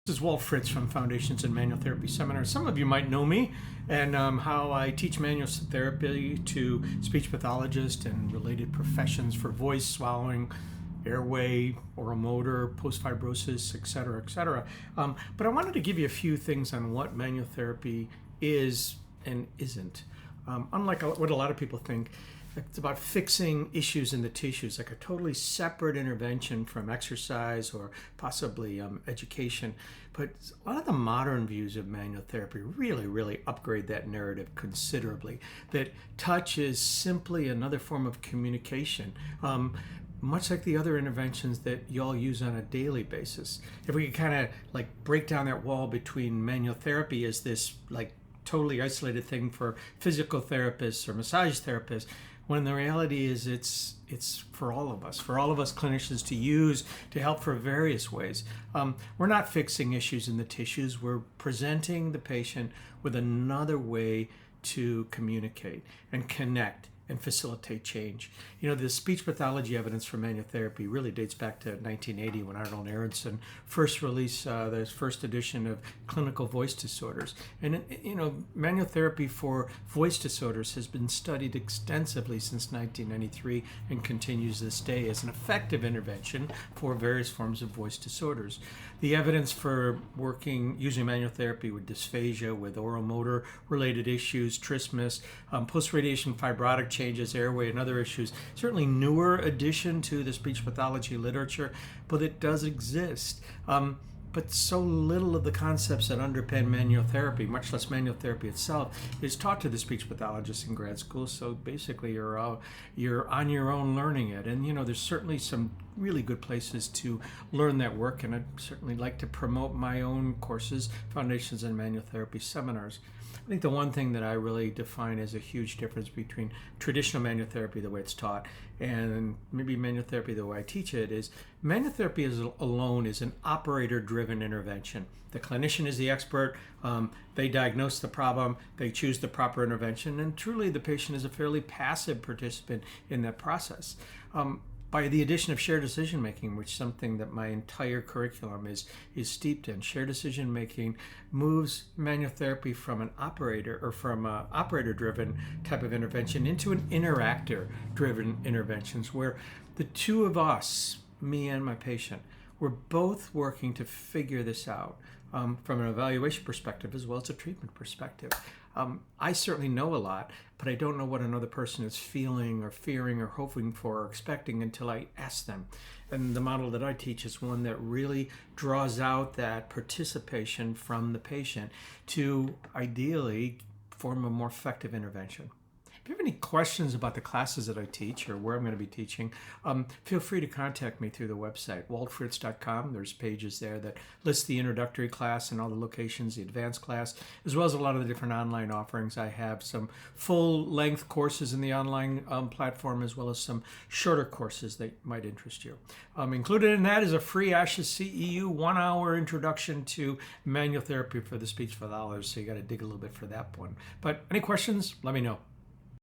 This is Walt Fritz from Foundations in Manual Therapy Seminar. Some of you might know me and how I teach manual therapy to speech pathologists and related professions for voice, swallowing, airway, oral motor, post-fibrosis, etc., etc. But I wanted to give you a few things on what manual therapy is and isn't. Unlike what a lot of people think, it's about fixing issues in the tissues, like a totally separate intervention from exercise or possibly education. But a lot of the modern views of manual therapy really upgrade that narrative considerably. That touch is simply another form of communication. Much like the other interventions that y'all use on a daily basis. If we could kind of like break down that wall between manual therapy as this like totally isolated thing for physical therapists or massage therapists, when the reality is it's for all of us clinicians to use to help for various ways. We're not fixing issues in the tissues. We're presenting the patient with another way to communicate and connect and facilitate change. You know, the speech pathology evidence for manual therapy really dates back to 1980 when Arnold Aronson first released the first edition of Clinical Voice Disorders. And, you know, manual therapy for voice disorders has been studied extensively since 1993 and continues this day as an effective intervention for various forms of voice disorders. The evidence for using manual therapy with dysphagia, with oral motor related issues, trismus, post-radiation fibrotic changes, airway, and other issues. Certainly newer addition to the speech pathology literature, but it does exist. But so little of the concepts that underpin manual therapy, much less manual therapy itself, is taught to the speech pathologists in grad school. So basically, you're on your own learning it. And you know, there's certainly some really good places to learn that work, and I'd certainly like to promote my own courses, Foundations in Manual Therapy seminars. I think the one thing that I really define as a huge difference between traditional manual therapy, the way it's taught, and maybe manual therapy, the way I teach it, is manual therapy alone is an operator-driven intervention. The clinician is the expert. They diagnose the problem. They choose the proper intervention. And truly, the patient is a fairly passive participant in that process. By the addition of shared decision making, which is something that my entire curriculum is steeped in. Shared decision making moves manual therapy from an operator-driven type of intervention into an interactor-driven interventions, where the two of us, me and my patient, we're both working to figure this out from an evaluation perspective as well as a treatment perspective. I certainly know a lot, but I don't know what another person is feeling or fearing or hoping for or expecting until I ask them. And the model that I teach is one that really draws out that participation from the patient to ideally form a more effective intervention. If you have any questions about the classes that I teach or where I'm going to be teaching, feel free to contact me through the website, waltfritz.com. There's pages there that list the introductory class and all the locations, the advanced class, as well as a lot of the different online offerings. I have some full-length courses in the online platform, as well as some shorter courses that might interest you. Included in that is a free ASHA CEU 1-hour introduction to manual therapy for the speech pathologist, so you got to dig a little bit for that one. But any questions, let me know.